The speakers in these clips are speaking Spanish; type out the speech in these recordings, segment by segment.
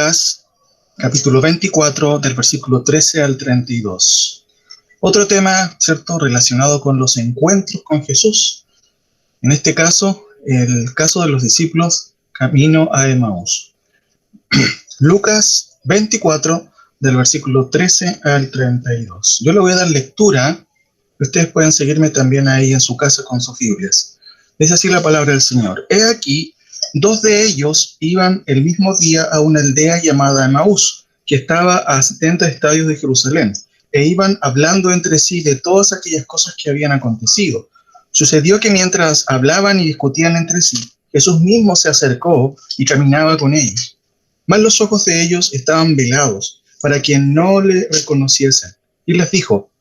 Lucas, capítulo 24, del versículo 13 al 32. Otro tema, ¿cierto?, relacionado con los encuentros con Jesús. En este caso, el caso de los discípulos camino a Emaús. Lucas 24, del versículo 13 al 32. Yo le voy a dar lectura. Ustedes pueden seguirme también ahí en su casa con sus Biblias. Dice así la palabra del Señor. He aquí, dos de ellos iban el mismo día a una aldea llamada Emaús, que estaba a 70 estadios de Jerusalén, e iban hablando entre sí de todas aquellas cosas que habían acontecido. Sucedió que mientras hablaban y discutían entre sí, Jesús mismo se acercó y caminaba con ellos. Mas los ojos de ellos estaban velados, para que no le reconociesen. Y les dijo: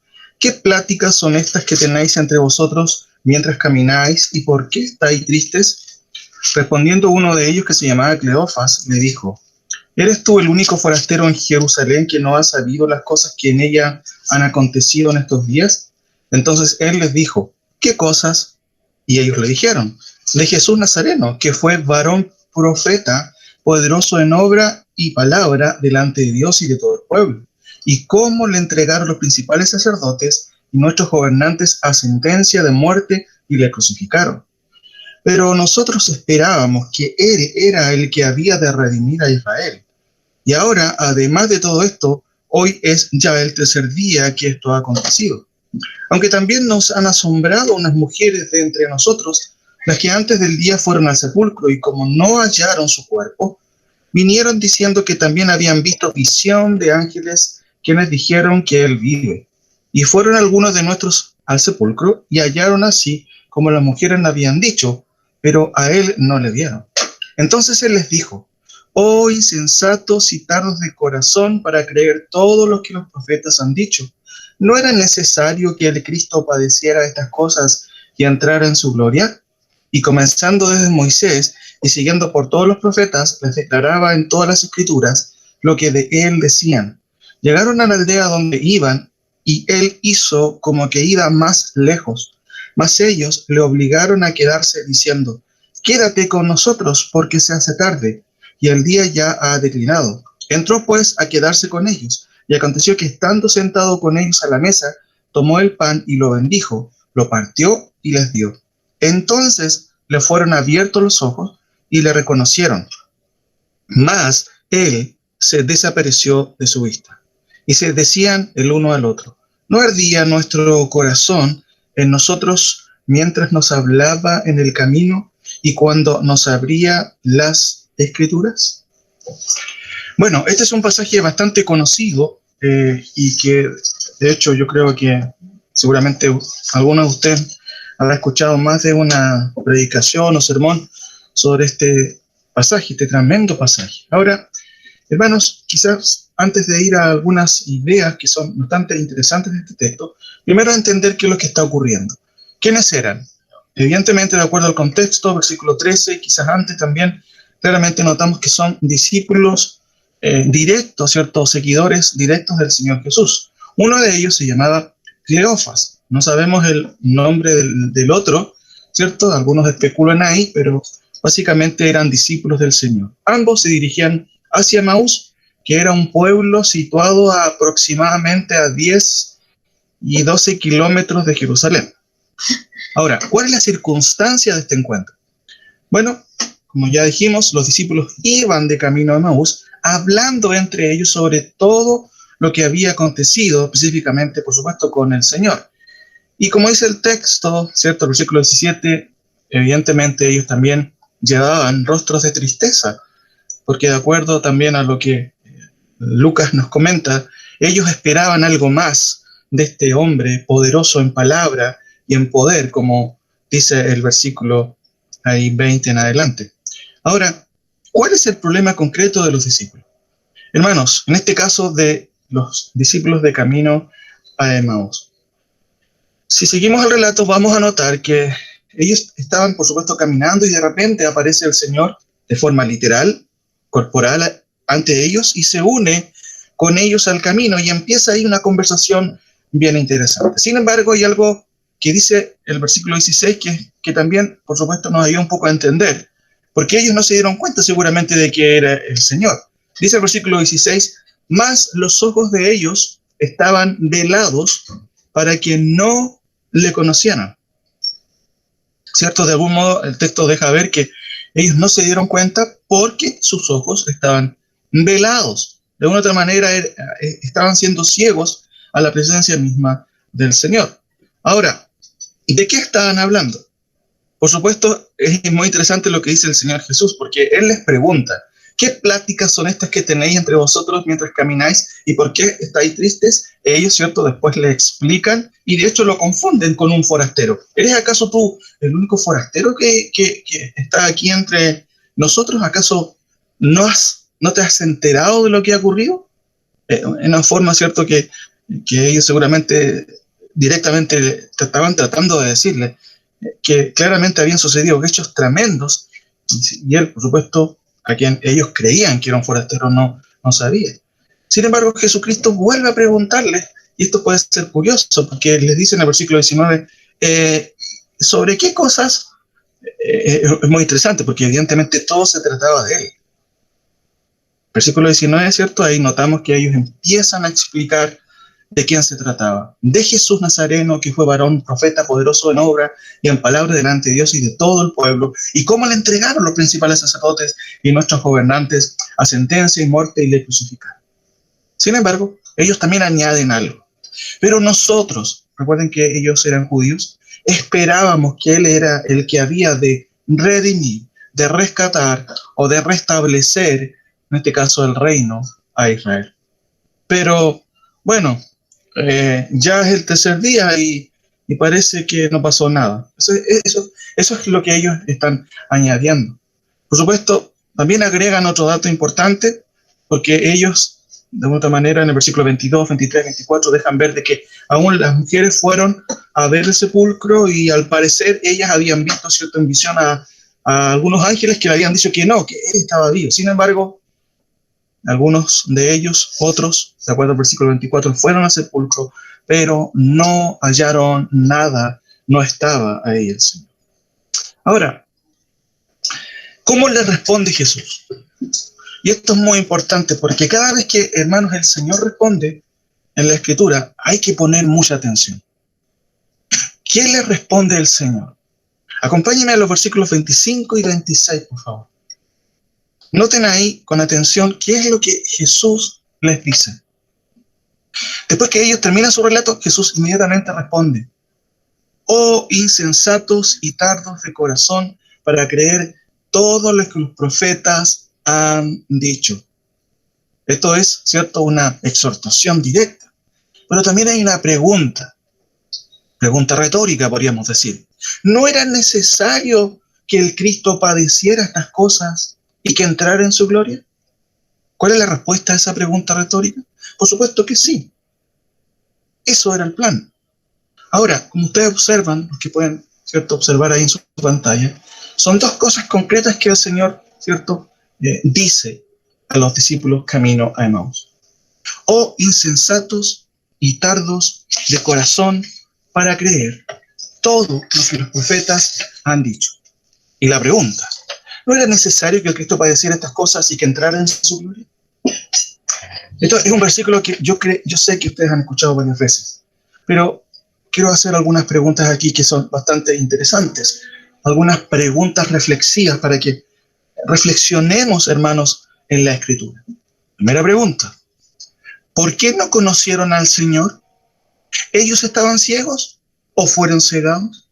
¿qué pláticas son estas que tenéis entre vosotros mientras camináis, y por qué estáis tristes? Respondiendo uno de ellos, que se llamaba Cleofas, le dijo: ¿eres tú el único forastero en Jerusalén que no ha sabido las cosas que en ella han acontecido en estos días? Entonces él les dijo: ¿qué cosas? Y ellos le dijeron: de Jesús Nazareno, que fue varón profeta, poderoso en obra y palabra delante de Dios y de todo el pueblo, y cómo le entregaron los principales sacerdotes y nuestros gobernantes a sentencia de muerte y le crucificaron. Pero nosotros esperábamos que Él era el que había de redimir a Israel. Y ahora, además de todo esto, hoy es ya el tercer día que esto ha acontecido. Aunque también nos han asombrado unas mujeres de entre nosotros, las que antes del día fueron al sepulcro, y como no hallaron su cuerpo, vinieron diciendo que también habían visto visión de ángeles, quienes dijeron que Él vive. Y fueron algunos de nuestros al sepulcro, y hallaron así como las mujeres le habían dicho, pero a Él no le vieron. Entonces Él les dijo: oh insensatos y tardos de corazón para creer todo lo que los profetas han dicho. ¿No era necesario que el Cristo padeciera estas cosas y entrara en su gloria? Y comenzando desde Moisés y siguiendo por todos los profetas, les declaraba en todas las escrituras lo que de él decían. Llegaron a la aldea donde iban, y él hizo como que iba más lejos. Mas ellos le obligaron a quedarse, diciendo: quédate con nosotros, porque se hace tarde, y el día ya ha declinado. Entró pues a quedarse con ellos, y aconteció que estando sentado con ellos a la mesa, tomó el pan y lo bendijo, lo partió y les dio. Entonces le fueron abiertos los ojos y le reconocieron. Mas él se desapareció de su vista. Y se decían el uno al otro: ¿no ardía nuestro corazón en nosotros mientras nos hablaba en el camino y cuando nos abría las Escrituras? Bueno, este es un pasaje bastante conocido y que, de hecho, yo creo que seguramente alguno de ustedes habrá escuchado más de una predicación o sermón sobre este pasaje, este tremendo pasaje. Ahora, hermanos, quizás antes de ir a algunas ideas que son bastante interesantes de este texto, primero entender qué es lo que está ocurriendo. ¿Quiénes eran? Evidentemente, de acuerdo al contexto, versículo 13, quizás antes también, claramente notamos que son discípulos directos, ¿cierto? Seguidores directos del Señor Jesús. Uno de ellos se llamaba Cleofas. No sabemos el nombre del otro, ¿cierto? Algunos especulan ahí, pero básicamente eran discípulos del Señor. Ambos se dirigían hacia Emaús, que era un pueblo situado a aproximadamente a 10 y 12 kilómetros de Jerusalén. Ahora, ¿cuál es la circunstancia de este encuentro? Bueno, como ya dijimos, los discípulos iban de camino a Emaús, hablando entre ellos sobre todo lo que había acontecido, específicamente, por supuesto, con el Señor. Y como dice el texto, ¿cierto? El versículo 17, evidentemente ellos también llevaban rostros de tristeza, porque de acuerdo también a lo que Lucas nos comenta, ellos esperaban algo más de este hombre poderoso en palabra y en poder, como dice el versículo ahí 20 en adelante. Ahora, ¿cuál es el problema concreto de los discípulos? Hermanos, en este caso de los discípulos de camino a Emaús. Si seguimos el relato, vamos a notar que ellos estaban, por supuesto, caminando, y de repente aparece el Señor de forma literal, corporal, ante ellos, y se une con ellos al camino, y empieza ahí una conversación bien interesante. Sin embargo, hay algo que dice el versículo 16 que también, por supuesto, nos ayuda un poco a entender, porque ellos no se dieron cuenta seguramente de que era el Señor. Dice el versículo 16, mas los ojos de ellos estaban velados para que no le conocieran. ¿Cierto? De algún modo el texto deja ver que ellos no se dieron cuenta porque sus ojos estaban velados. De una u otra manera estaban siendo ciegos a la presencia misma del Señor. Ahora, ¿de qué estaban hablando? Por supuesto, es muy interesante lo que dice el Señor Jesús, porque Él les pregunta, ¿qué pláticas son estas que tenéis entre vosotros mientras camináis y por qué estáis tristes? Ellos, ¿cierto? Después le explican y de hecho lo confunden con un forastero. ¿Eres acaso tú el único forastero que está aquí entre nosotros? ¿Acaso no te has enterado de lo que ha ocurrido? En una forma, ¿cierto? Que ellos seguramente directamente estaban tratando de decirle que claramente habían sucedido hechos tremendos y él, por supuesto, a quien ellos creían que era un forastero, no sabía. Sin embargo, Jesucristo vuelve a preguntarles, y esto puede ser curioso, porque les dice en el versículo 19, ¿sobre qué cosas? Es muy interesante, porque evidentemente todo se trataba de él. Versículo 19, ¿cierto? Ahí notamos que ellos empiezan a explicar de quién se trataba. De Jesús Nazareno, que fue varón, profeta, poderoso en obra y en palabra delante de Dios y de todo el pueblo, y cómo le entregaron los principales sacerdotes y nuestros gobernantes a sentencia y muerte y le crucificaron. Sin embargo, ellos también añaden algo. Pero nosotros, recuerden que ellos eran judíos, esperábamos que Él era el que había de redimir, de rescatar o de restablecer, en este caso, el reino a Israel. Pero, bueno, ya es el tercer día y parece que no pasó nada. Eso es lo que ellos están añadiendo. Por supuesto, también agregan otro dato importante, porque ellos, de otra manera, en el versículo 22, 23, 24, dejan ver de que aún las mujeres fueron a ver el sepulcro y al parecer ellas habían visto, ¿cierto?, en visión a algunos ángeles que le habían dicho que no, que él estaba vivo. Sin embargo, algunos de ellos, otros, de acuerdo al versículo 24, fueron al sepulcro, pero no hallaron nada, no estaba ahí el Señor. Ahora, ¿cómo le responde Jesús? Y esto es muy importante, porque cada vez que, hermanos, el Señor responde en la Escritura, hay que poner mucha atención. ¿Qué le responde el Señor? Acompáñenme a los versículos 25 y 26, por favor. Noten ahí con atención qué es lo que Jesús les dice. Después que ellos terminan su relato, Jesús inmediatamente responde: oh insensatos y tardos de corazón para creer todo lo que los profetas han dicho. Esto es, ¿cierto?, una exhortación directa. Pero también hay una pregunta retórica, podríamos decir. ¿No era necesario que el Cristo padeciera estas cosas y que entrara en su gloria? ¿Cuál es la respuesta a esa pregunta retórica? Por supuesto que sí. Eso era el plan. Ahora, como ustedes observan, los que pueden, ¿cierto?, observar ahí en su pantalla, son dos cosas concretas que el Señor, ¿cierto?, dice a los discípulos camino a Emaús. Oh insensatos y tardos de corazón para creer todo lo que los profetas han dicho. Y la pregunta: ¿no era necesario que el Cristo padeciera estas cosas y que entrara en su gloria? Esto es un versículo que yo sé que ustedes han escuchado varias veces, pero quiero hacer algunas preguntas aquí que son bastante interesantes, algunas preguntas reflexivas para que reflexionemos, hermanos, en la Escritura. Primera pregunta: ¿por qué no conocieron al Señor? ¿Ellos estaban ciegos o fueron cegados?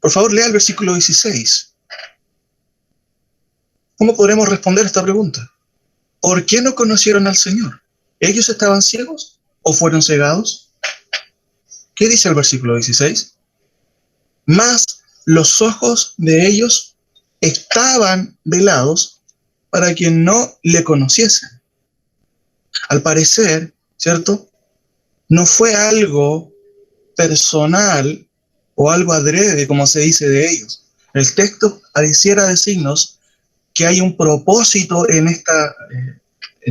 Por favor, lea el versículo 16. ¿Cómo podremos responder a esta pregunta? ¿Por qué no conocieron al Señor? ¿Ellos estaban ciegos o fueron cegados? ¿Qué dice el versículo 16? Mas los ojos de ellos estaban velados para que no le conociesen. Al parecer, ¿cierto?, no fue algo personal o algo adrede, como se dice de ellos. El texto pareciera decirnos que hay un propósito en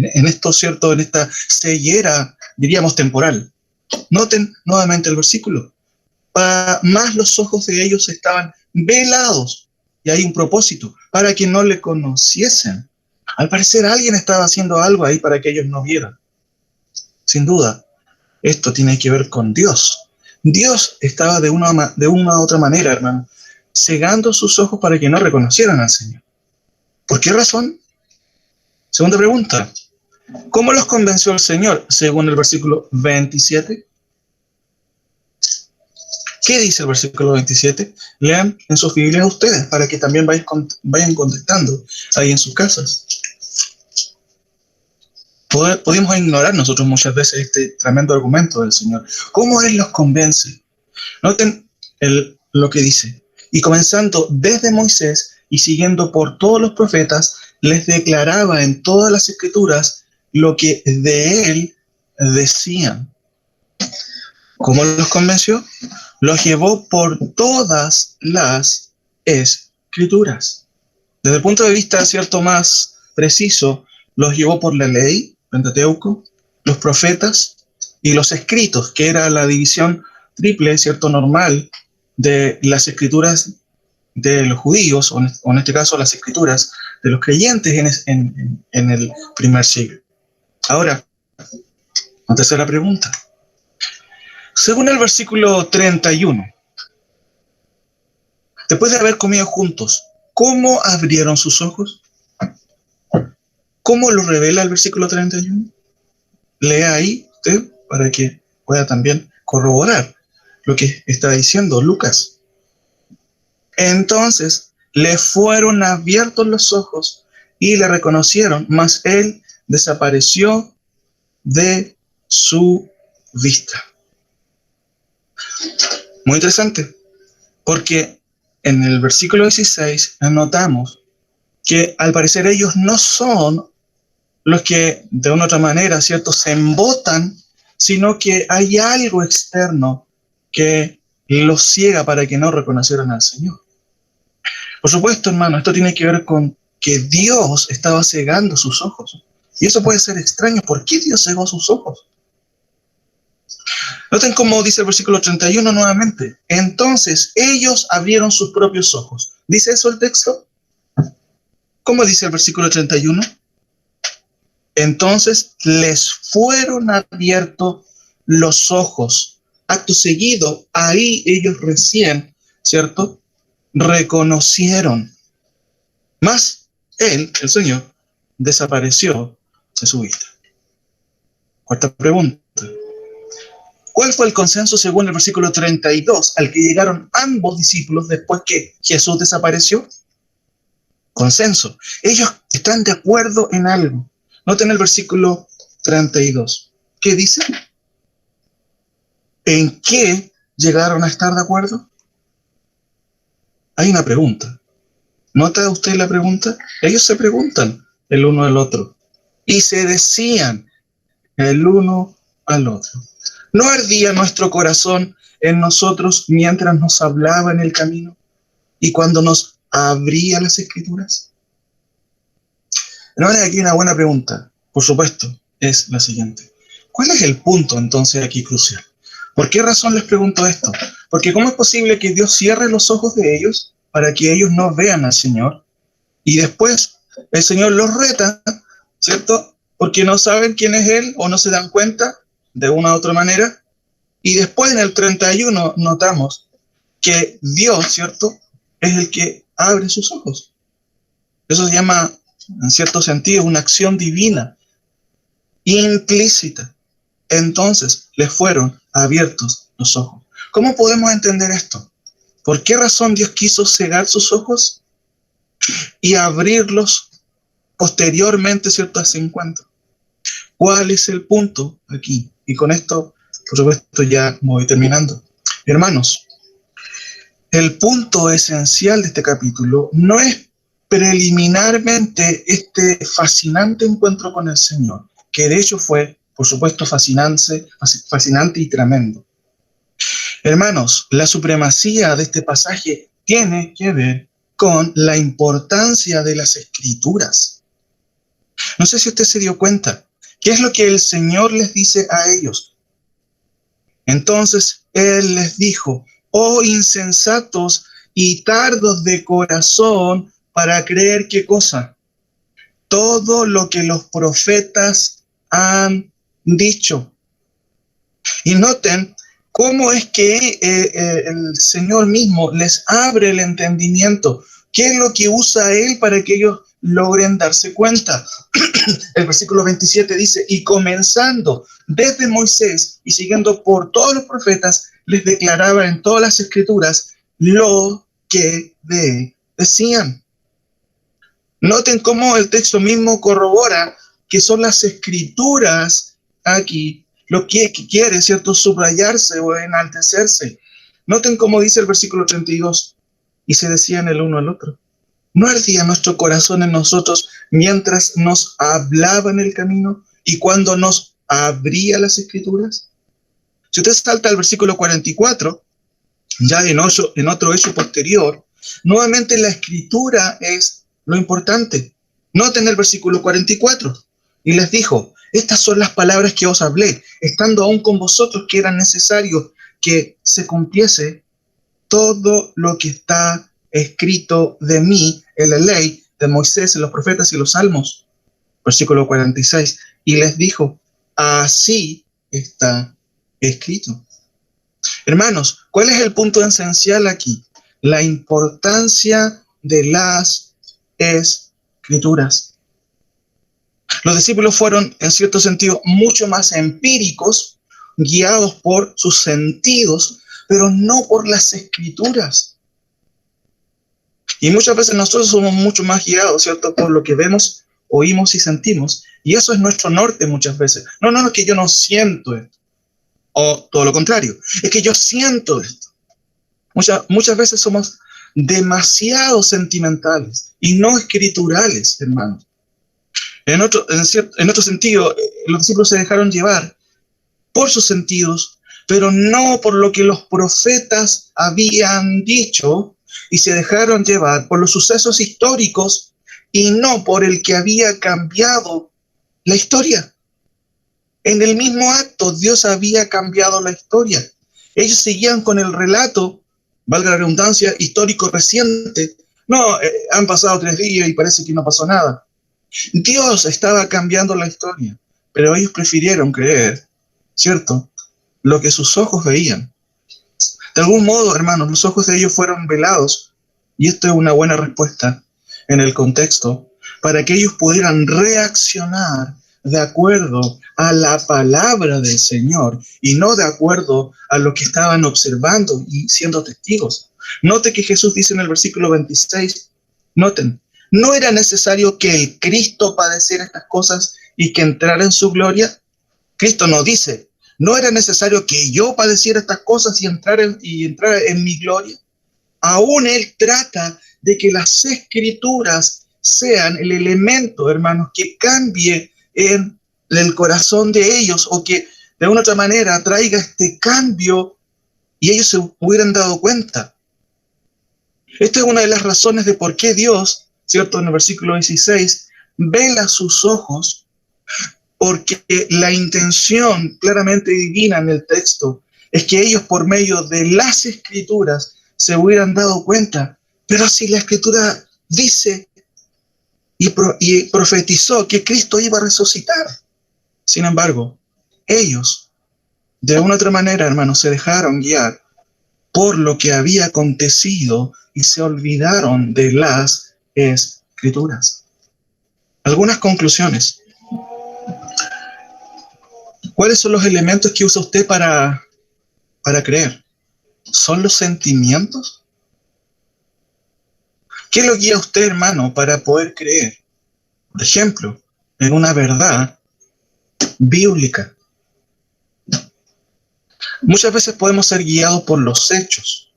esto, ¿cierto?, en esta ceguera, diríamos, temporal. Noten nuevamente el versículo. Más los ojos de ellos estaban velados, y hay un propósito, para que no le conociesen. Al parecer alguien estaba haciendo algo ahí para que ellos no vieran. Sin duda, esto tiene que ver con Dios. Dios estaba de una u otra manera, hermano, cegando sus ojos para que no reconocieran al Señor. ¿Por qué razón? Segunda pregunta. ¿Cómo los convenció el Señor? Según el versículo 27. ¿Qué dice el versículo 27? Lean en sus Biblias ustedes para que también vayan contestando ahí en sus casas. Podemos ignorar nosotros muchas veces este tremendo argumento del Señor. ¿Cómo Él los convence? Noten lo que dice. Y comenzando desde Moisés y siguiendo por todos los profetas, les declaraba en todas las escrituras lo que de Él decían. ¿Cómo los convenció? Los llevó por todas las escrituras. Desde el punto de vista, cierto, más preciso, los llevó por la ley, Pentateuco, los profetas y los escritos, que era la división triple, cierto, normal de las escrituras de los judíos, o en este caso las escrituras de los creyentes en el primer siglo. Ahora, una tercera pregunta. Según el versículo 31, después de haber comido juntos, ¿cómo abrieron sus ojos? ¿Cómo lo revela el versículo 31? Lea ahí usted para que pueda también corroborar lo que está diciendo Lucas. Entonces le fueron abiertos los ojos y le reconocieron, mas él desapareció de su vista. Muy interesante, porque en el versículo 16 notamos que al parecer ellos no son los que de una u otra manera, ¿cierto?, se embotan, sino que hay algo externo que los ciega para que no reconocieran al Señor. Por supuesto, hermano, esto tiene que ver con que Dios estaba cegando sus ojos. Y eso puede ser extraño. ¿Por qué Dios cegó sus ojos? Noten cómo dice el versículo 31 nuevamente. Entonces ellos abrieron sus propios ojos. ¿Dice eso el texto? ¿Cómo dice el versículo 31? Entonces les fueron abiertos los ojos. Acto seguido, ahí ellos recién, ¿cierto?, reconocieron. Mas él, el Señor, desapareció de su vista. Cuarta pregunta. ¿Cuál fue el consenso según el versículo 32 al que llegaron ambos discípulos después que Jesús desapareció? Consenso. Ellos están de acuerdo en algo. Noten el versículo 32. ¿Qué dice? ¿En qué llegaron a estar de acuerdo? Hay una pregunta. ¿Nota usted la pregunta? Ellos se preguntan el uno al otro y se decían el uno al otro. ¿No ardía nuestro corazón en nosotros mientras nos hablaba en el camino y cuando nos abría las escrituras? Hermanos, aquí una buena pregunta, por supuesto, es la siguiente. ¿Cuál es el punto entonces aquí crucial? ¿Por qué razón les pregunto esto? Porque ¿cómo es posible que Dios cierre los ojos de ellos para que ellos no vean al Señor? Y después el Señor los reta, ¿cierto? Porque no saben quién es Él o no se dan cuenta de una u otra manera. Y después en el 31 notamos que Dios, ¿cierto?, es el que abre sus ojos. Eso se llama, en cierto sentido, una acción divina, implícita. Entonces les fueron abiertos los ojos. ¿Cómo podemos entender esto? ¿Por qué razón Dios quiso cegar sus ojos y abrirlos posteriormente, ¿cierto?, a ese encuentro? ¿Cuál es el punto aquí? Y con esto, por supuesto, ya voy terminando. Hermanos, el punto esencial de este capítulo no es preliminarmente este fascinante encuentro con el Señor, que de hecho fue, por supuesto, fascinante y tremendo. Hermanos, la supremacía de este pasaje tiene que ver con la importancia de las Escrituras. No sé si usted se dio cuenta. ¿Qué es lo que el Señor les dice a ellos? Entonces Él les dijo: oh insensatos y tardos de corazón para creer, ¿qué cosa? todo lo que los profetas han dicho. Y noten cómo es que el Señor mismo les abre el entendimiento. ¿Qué es lo que usa Él para que ellos logren darse cuenta? El versículo 27 dice, y comenzando desde Moisés y siguiendo por todos los profetas, les declaraba en todas las escrituras lo que decían. Noten cómo el texto mismo corrobora que son las escrituras aquí lo que quiere, ¿cierto?, subrayarse o enaltecerse. Noten cómo dice el versículo 32, y se decían el uno al otro. ¿No ardía nuestro corazón en nosotros mientras nos hablaba en el camino y cuando nos abría las escrituras? Si usted salta al versículo 44, ya en otro hecho posterior, nuevamente la escritura es lo importante. Noten el versículo 44. Y les dijo, estas son las palabras que os hablé, estando aún con vosotros, que era necesario que se cumpliese todo lo que está escrito de mí en la ley de Moisés, en los profetas y los salmos. Versículo 46. Y les dijo, así está escrito. Hermanos, ¿cuál es el punto esencial aquí? La importancia de las escrituras. Los discípulos fueron, en cierto sentido, mucho más empíricos, guiados por sus sentidos, pero no por las escrituras. Y muchas veces nosotros somos mucho más guiados, ¿cierto?, por lo que vemos, oímos y sentimos. Y eso es nuestro norte muchas veces. No, es que yo no siento esto. O todo lo contrario, es que yo siento esto. Muchas veces somos demasiado sentimentales y no escriturales, hermanos. En otro sentido, los discípulos se dejaron llevar por sus sentidos, pero no por lo que los profetas habían dicho, y se dejaron llevar por los sucesos históricos y no por el que había cambiado la historia. En el mismo acto, Dios había cambiado la historia. Ellos seguían con el relato, valga la redundancia, histórico reciente. No, han pasado 3 días y parece que no pasó nada. Dios estaba cambiando la historia, pero ellos prefirieron creer, ¿cierto?, lo que sus ojos veían. De algún modo, hermanos, los ojos de ellos fueron velados, y esto es una buena respuesta en el contexto, para que ellos pudieran reaccionar de acuerdo a la palabra del Señor y no de acuerdo a lo que estaban observando y siendo testigos. Note que Jesús dice en el versículo 26, noten, ¿no era necesario que el Cristo padeciera estas cosas y que entrara en su gloria? Cristo no dice, ¿no era necesario que yo padeciera estas cosas y entrara en mi gloria? Aún Él trata de que las escrituras sean el elemento, hermanos, que cambie en el corazón de ellos, o que de una otra manera traiga este cambio y ellos se hubieran dado cuenta. Esta es una de las razones de por qué Dios, ¿cierto?, en el versículo 16, vela sus ojos, porque la intención claramente divina en el texto es que ellos, por medio de las escrituras, se hubieran dado cuenta. Pero si la escritura dice y profetizó que Cristo iba a resucitar, sin embargo, ellos, de una u otra manera, hermanos, se dejaron guiar por lo que había acontecido y se olvidaron de las escrituras. Algunas conclusiones. ¿Cuáles son los elementos que usa usted para creer? ¿Son los sentimientos? ¿Qué lo guía a usted, hermano, para poder creer? Por ejemplo, en una verdad bíblica. Muchas veces podemos ser guiados por los hechos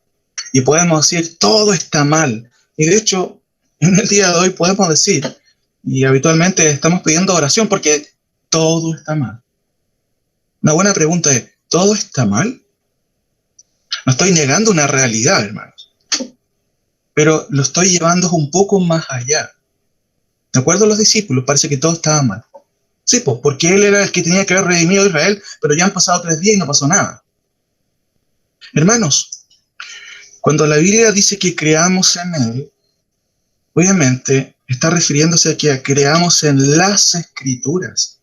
y podemos decir, todo está mal. Y de hecho, en el día de hoy podemos decir, y habitualmente estamos pidiendo oración porque todo está mal. Una buena pregunta es, ¿todo está mal? No estoy negando una realidad, hermanos, pero lo estoy llevando un poco más allá. De acuerdo a los discípulos, parece que todo estaba mal. Sí, pues, porque él era el que tenía que haber redimido a Israel, pero ya han pasado 3 días y no pasó nada. Hermanos, cuando la Biblia dice que creamos en Él, obviamente está refiriéndose a que creamos en las Escrituras.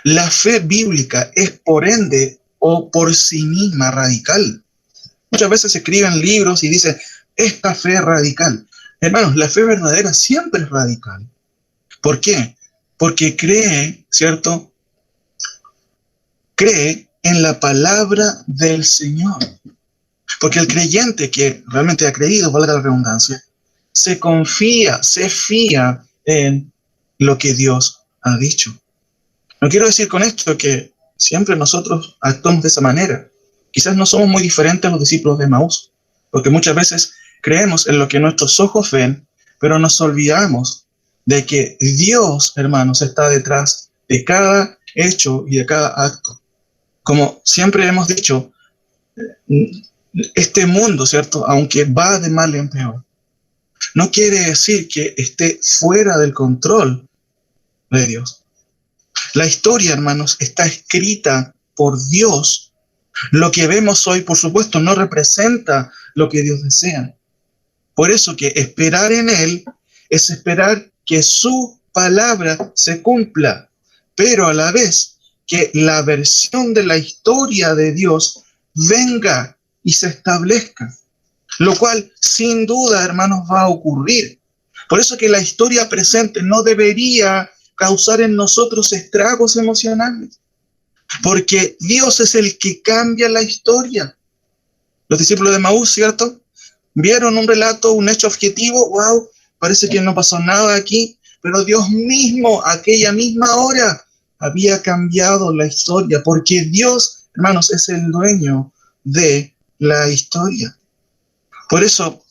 La fe bíblica es por ende o por sí misma radical. Muchas veces se escriben libros y dicen, esta fe es radical. Hermanos, la fe verdadera siempre es radical. ¿Por qué? Porque cree, ¿cierto? Cree en la palabra del Señor. Porque el creyente que realmente ha creído, valga la redundancia, se confía, se fía en lo que Dios ha dicho. No quiero decir con esto que siempre nosotros actuamos de esa manera. Quizás no somos muy diferentes a los discípulos de Emaús, porque muchas veces creemos en lo que nuestros ojos ven, pero nos olvidamos de que Dios, hermanos, está detrás de cada hecho y de cada acto. Como siempre hemos dicho, este mundo, ¿cierto? Aunque va de mal en peor, no quiere decir que esté fuera del control de Dios. La historia, hermanos, está escrita por Dios. Lo que vemos hoy, por supuesto, no representa lo que Dios desea. Por eso que esperar en Él es esperar que su palabra se cumpla, pero a la vez que la versión de la historia de Dios venga y se establezca, lo cual sin duda, hermanos, va a ocurrir. Por eso que la historia presente no debería causar en nosotros estragos emocionales, porque Dios es el que cambia la historia. Los discípulos de Emaús, ¿cierto? Vieron un relato, un hecho objetivo, wow, parece que no pasó nada aquí, pero Dios mismo, aquella misma hora, había cambiado la historia, porque Dios, hermanos, es el dueño de la historia. Por eso,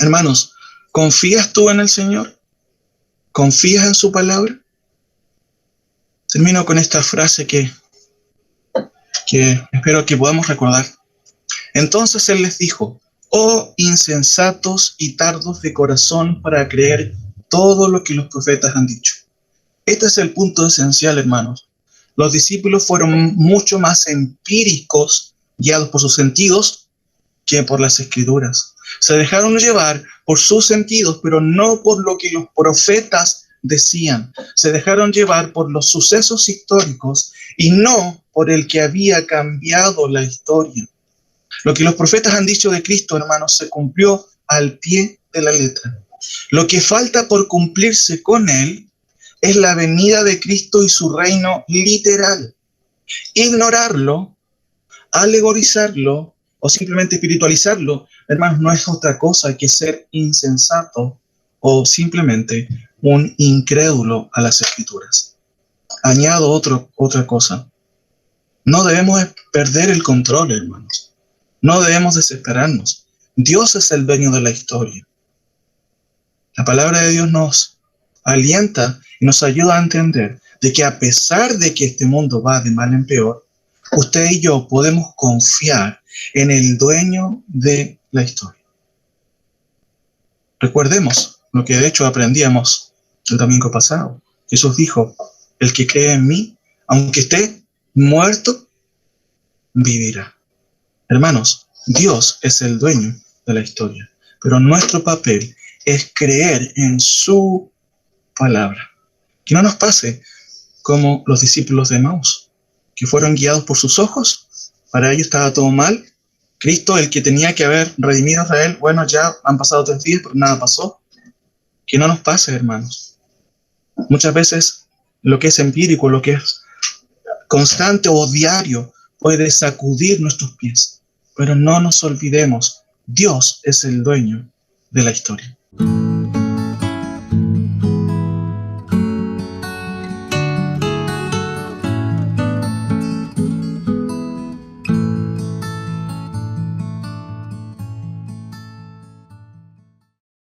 hermanos, ¿confías tú en el Señor? ¿Confías en su palabra? Termino con esta frase que espero que podamos recordar. Entonces Él les dijo, oh insensatos y tardos de corazón para creer todo lo que los profetas han dicho. Este es el punto esencial, hermanos. Los discípulos fueron mucho más empíricos, guiados por sus sentidos, que por las Escrituras. Se dejaron llevar por sus sentidos, pero no por lo que los profetas decían. Se dejaron llevar por los sucesos históricos y no por el que había cambiado la historia. Lo que los profetas han dicho de Cristo, hermanos, se cumplió al pie de la letra. Lo que falta por cumplirse con Él es la venida de Cristo y su reino literal. Ignorarlo, alegorizarlo o simplemente espiritualizarlo, hermanos, no es otra cosa que ser insensato o simplemente un incrédulo a las Escrituras. Añado otra cosa. No debemos perder el control, hermanos. No debemos desesperarnos. Dios es el dueño de la historia. La palabra de Dios nos alienta y nos ayuda a entender de que a pesar de que este mundo va de mal en peor, usted y yo podemos confiar en el dueño de la historia. Recordemos lo que de hecho aprendíamos el domingo pasado. Jesús dijo, el que cree en mí, aunque esté muerto, vivirá. Hermanos, Dios es el dueño de la historia, pero nuestro papel es creer en su palabra. Que no nos pase como los discípulos de Emaús, que fueron guiados por sus ojos, para ellos estaba todo mal. Cristo, el que tenía que haber redimido a Israel, bueno, ya han pasado 3 días, pero nada pasó. Que no nos pase, hermanos. Muchas veces lo que es empírico, lo que es constante o diario, puede sacudir nuestros pies. Pero no nos olvidemos, Dios es el dueño de la historia.